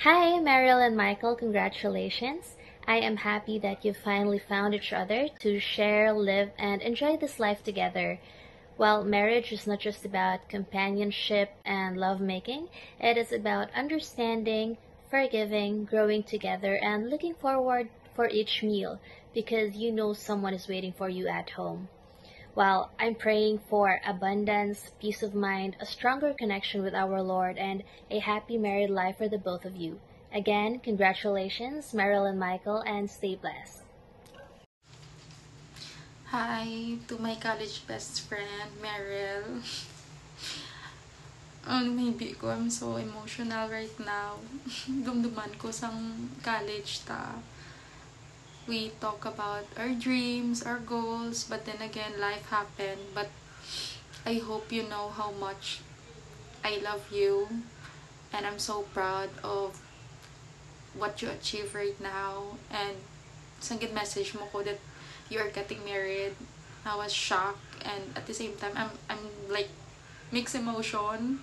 Hi, Meryl and Michael. Congratulations. I am happy that you finally found each other to share, live, and enjoy this life together. Well, marriage is not just about companionship and lovemaking, it is about understanding, forgiving, growing together, and looking forward for each meal because you know someone is waiting for you at home. Well, I'm praying for abundance, peace of mind, a stronger connection with our Lord, and a happy married life for the both of you. Again, congratulations, Meryl and Michael, and stay blessed. Hi to my college best friend, Meryl. Maybe ko, I'm so emotional right now. Dumduman ko sang college ta. We talk about our dreams, our goals, but then again, life happened. But I hope you know how much I love you, and I'm so proud of what you achieve right now. And sanggit message mo ko that you are getting married. I was shocked, and at the same time, I'm like mixed emotion.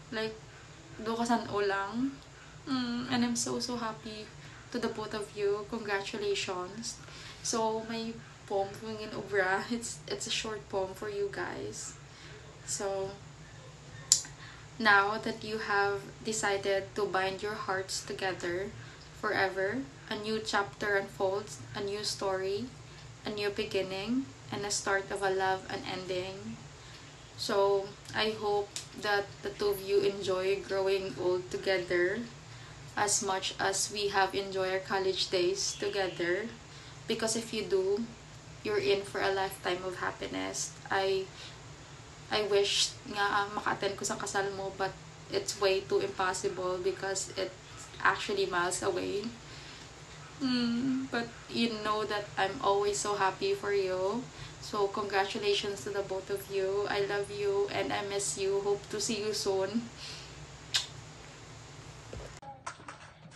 Like, do ka san lang. And I'm so happy to the both of you. Congratulations. So, my poem in obra. It's a short poem for you guys. So, now that you have decided to bind your hearts together forever, a new chapter unfolds, a new story, a new beginning, and a start of a love unending. So, I hope that the two of you enjoy growing old together as much as we have enjoyed our college days together. Because if you do, you're in for a lifetime of happiness. I wish nga maka-attend ko sa kasal mo, but it's way too impossible because it's actually miles away. But you know that I'm always so happy for you. So congratulations to the both of you. I love you and I miss you. Hope to see you soon.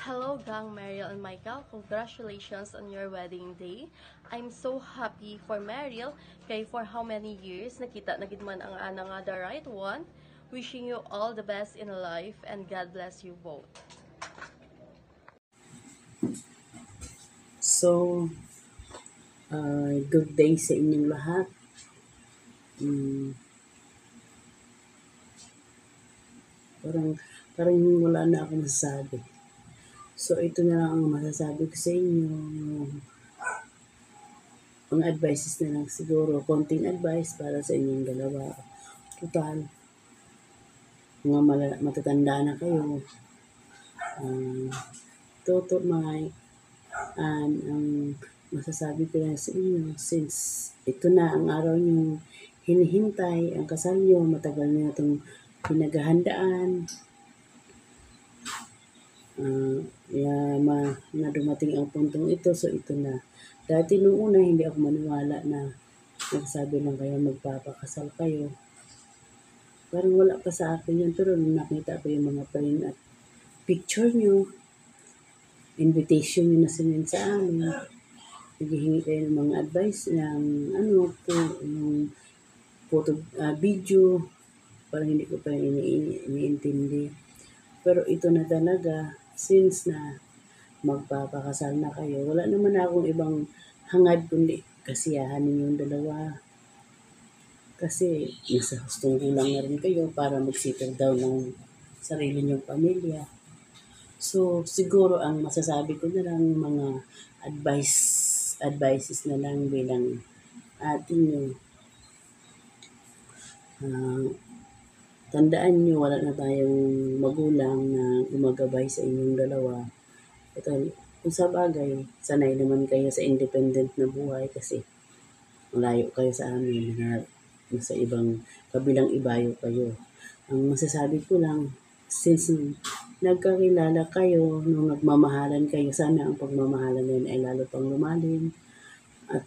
Hello, gang Mariel and Michael. Congratulations on your wedding day. I'm so happy for Mariel kay for how many years nakita na gid man ang ana nga the right one. Wishing you all the best in life and God bless you both. So, good day sa inyong lahat. Mm, parang, parang wala na akong masasabi. So, ito na lang ang masasabi ko sa inyo. Mga advices na lang siguro. Konting advice para sa inyong dalawa. Total, mga matatanda na kayo. Toto, Mike, and ang masasabi ko lang sa inyo, since ito na ang araw niyong hinihintay, ang kasal niyo, matagal niyo itong pinaghahandaan, na dumating ang puntong ito, so ito na. Dati nung una, hindi ako maniwala na nagsabi lang kayo, magpapakasal kayo. Parang wala pa sa akin yun, pero nung nakita ko yung mga print at picture nyo, invitation nyo na sinend sa amin, naghihingi kayo ng mga advice ng yung photo, video, parang hindi ko pa iniintindi. Pero ito na talaga, since na magpapakasal na kayo, wala naman akong ibang hangad kundi kasiyahan ninyong dalawa. Kasi nasa hustong kulang na rin kayo para mag-settle down ng sarili niyong pamilya. So, siguro ang masasabi ko na lang mga advices na lang bilang atin nyo. Tandaan nyo, wala na tayong magulang na gumagabay sa inyong dalawa. Ito, kung sa bagay, sanay naman kayo sa independent na buhay kasi malayo kayo sa amin na nasa ibang kabilang ibayo kayo. Ang masasabi ko lang, since nagkakilala kayo, nung nagmamahalan kayo, sana ang pagmamahalan nyo ay lalo pang lumalim at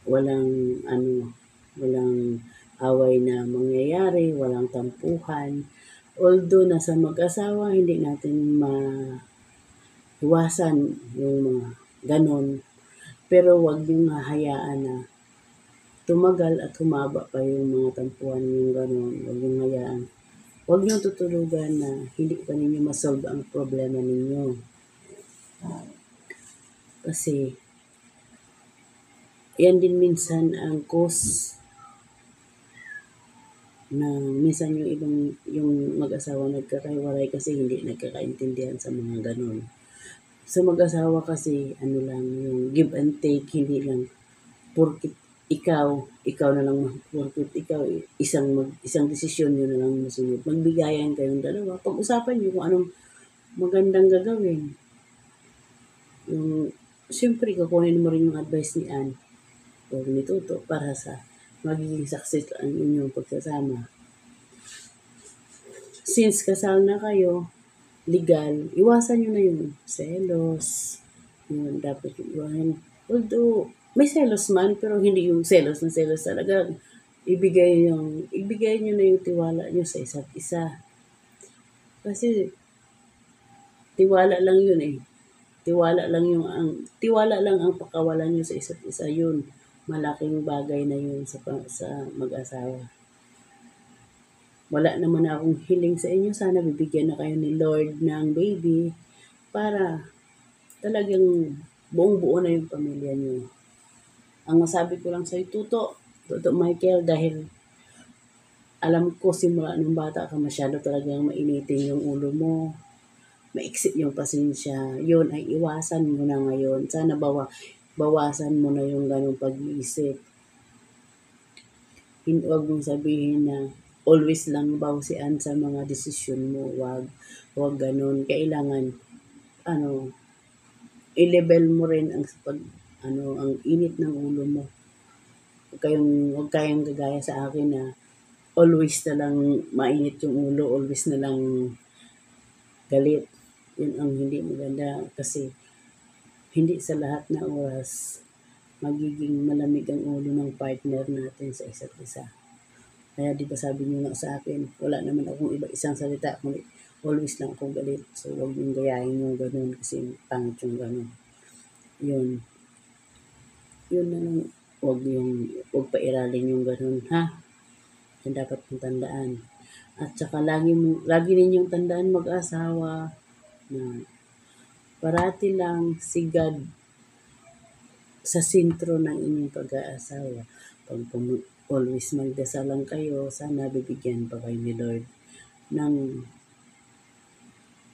walang away na mangyayari, walang tampuhan. Although nasa mag-asawa, hindi natin maiwasan yung mga ganon. Pero wag niyong hahayaan na tumagal at humaba pa yung mga tampuhan yung ganon. Huwag niyong hayaan. Huwag niyong tutulugan na hindi pa ninyo masolve ang problema ninyo. Kasi, yan din minsan ang cause na minsan yung mag-asawa nagkakahiwalay kasi hindi nagkakaintindihan sa mga ganun. Sa mag-asawa kasi, ano lang, yung give and take, hindi lang, porkit ikaw na lang, porkit ikaw, isang desisyon nyo na lang masunod. Magbigayan kayong dalawa. Pag-usapan nyo kung anong magandang gagawin. Siyempre, kukunin mo rin yung advice ni Ann o ni Tuto para sa magiging success ang inyong pagsasama. Since kasal na kayo, legal, iwasan nyo na yung selos. Yun, dapat iwasan. Although, may selos man, pero hindi yung selos na selos talaga. Ibigay nyo na yung tiwala nyo sa isa't isa. Kasi, tiwala lang yun eh. Tiwala lang ang pakawalan nyo sa isa't isa yun. Malaking bagay na yun sa mag-asawa. Wala naman akong hiling sa inyo. Sana bibigyan na kayo ni Lord ng baby para talagang buong-buo na yung pamilya nyo. Ang masabi ko lang sa'yo, Tuto Michael, dahil alam ko simula nung bata ka masyado talagang mainitin yung ulo mo. Maiksi yung pasensya. Yun ay iwasan mo na ngayon. Sana bawasan mo na yung ganong pag-iisip. Huwag mong sabihin na always lang bawsian sa mga desisyon mo. Wag ganun. Kailangan, i-level mo rin ang init ng ulo mo. Huwag kayong gagaya sa akin na always na lang mainit yung ulo, always na lang galit. Yun ang hindi maganda kasi hindi sa lahat na oras magiging malamig ang ulo ng partner natin sa isa't isa. Kaya di ba sabi niyo nga sa akin, wala naman akong isang salita, kundi always lang akong galit. So huwag yung gayahin yung ganun kasi pangit yung ganun. Yun na lang, huwag pairalin yung ganun, ha? Yan dapat mong tandaan. At saka lagi ninyong tandaan mag-asawa na parati lang si God sa sentro ng inyong pag-aasawa. Pag always magdasal lang kayo, sana bibigyan pa kayo ni Lord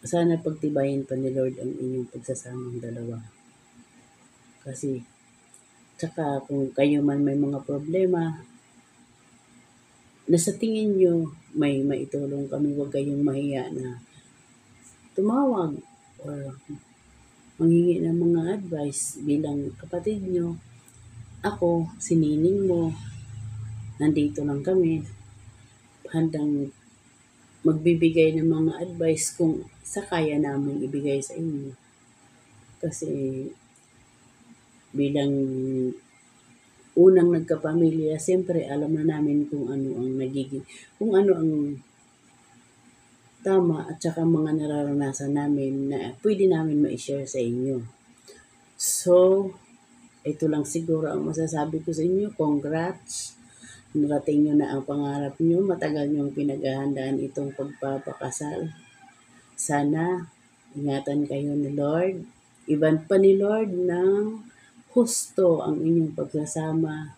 sana pagtibayin pa ni Lord ang inyong pagsasamang dalawa. Kasi, tsaka kung kayo man may mga problema, na sa tingin nyo may maitulong kami, huwag kayong mahiya na tumawag or manghingi ng mga advice bilang kapatid nyo. Ako, sinining mo, nandito lang kami, handang magbibigay ng mga advice kung sa kaya namin ibigay sa inyo. Kasi bilang unang nagkapamilya, siyempre alam na namin kung ano ang tama at saka mga nararanasan namin na pwede namin ma-share sa inyo. So, ito lang siguro ang masasabi ko sa inyo. Congrats! Narating nyo na ang pangarap nyo. Matagal nyong pinaghahandaan itong pagpapakasal. Sana, ingatan kayo ni Lord. Iban pa ni Lord ng husto ang inyong pagsasama.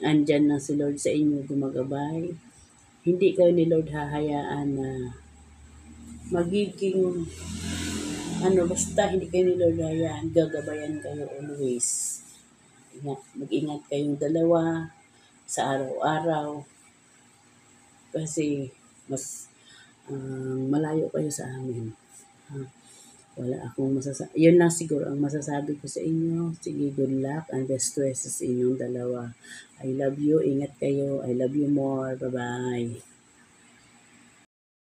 Andyan na si Lord sa inyo gumagabay. Hindi kayo ni Lord hahayaan na magiging basta hindi kayo ni Lord hahayaan, gagabayan kayo always. Mag-ingat kayong dalawa sa araw-araw kasi mas malayo kayo sa amin. Wala akong masasabi. Yun lang siguro ang masasabi ko sa inyo. Sige, good luck and best wishes sa inyong dalawa. I love you. Ingat kayo. I love you more. Bye-bye.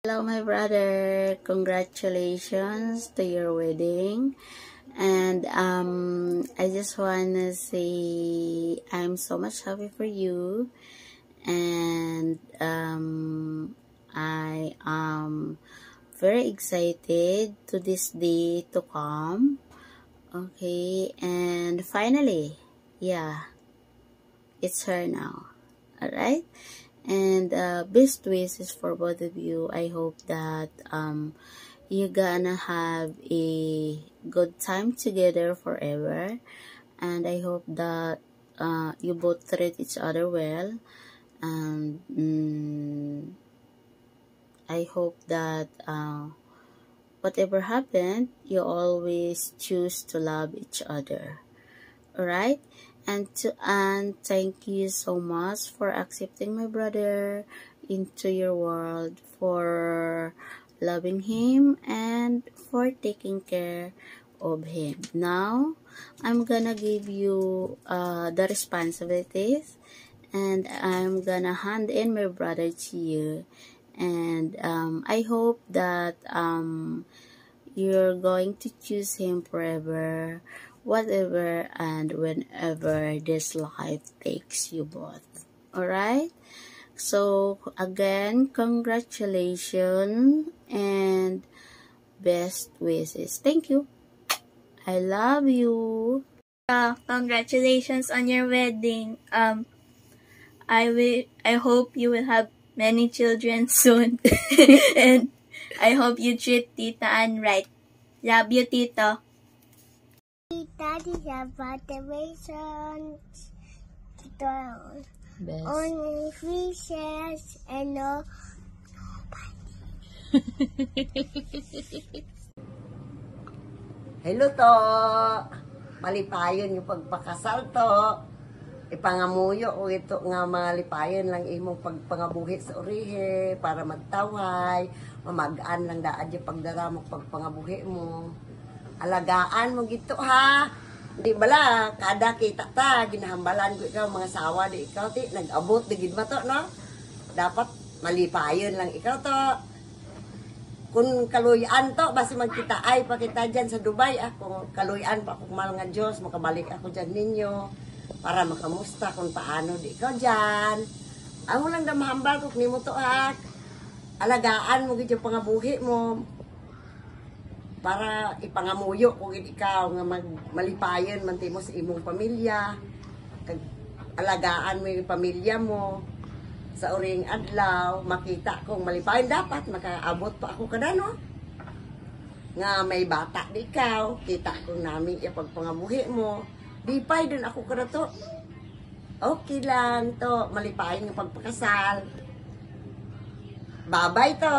Hello, my brother. Congratulations to your wedding. And I just want to say I'm so much happy for you. And I am very excited to this day to come. Okay, and finally, yeah, it's her now. Alright? And best wishes for both of you. I hope that you're gonna have a good time together forever, and I hope that you both treat each other well, and I hope that whatever happened, you always choose to love each other. Alright? And to Anne, thank you so much for accepting my brother into your world, for loving him, and for taking care of him. Now, I'm gonna give you the responsibilities, and I'm gonna hand in my brother to you. And I hope that you're going to choose him forever, whatever and whenever this life takes you both. Alright? So, again, congratulations and best wishes. Thank you. I love you. Congratulations on your wedding. I hope you will have many children soon. And I hope you treat Tita Ann right. Love you, Tito. Daddy have motivations to Best. only fishes and no. Hello to! Malipayon yung pagpakasal to. Ipangamuyo o ito nga malipayon lang imong pagpangabuhi sa urihe para magtaway, mamagaan lang daan yung pagdaramok pagpangabuhi mo. Alagaan mo gito ha. Di bala, kada kita ta, ginahambalan ko ikaw, mga sawa di ikaw, ti, nag-abot, digid mo to, no? Dapat malipayon lang ikaw to. Kung kaluyan to, basi magkita ay pa kita dyan sa Dubai, kung kaluyan pa kung mahal nga Diyos, makabalik ako dyan ninyo, para makamusta kung paano di ikaw dyan. Amo lang na mahambal kung ni mo to ha. Alagaan mo gito pangabuhi mo, para ipangamuyo kung ikaw nga malipayon manti mo sa imong pamilya, alagaan mo yung pamilya mo sa uring adlaw, makita kong malipayon dapat makaabot pa ako kada no nga may bata di ikaw, kita kong namin yung pagpangabuhi mo, di pay din ako kada to, okay lang to, malipayon yung pagpakasal. Bye bye to.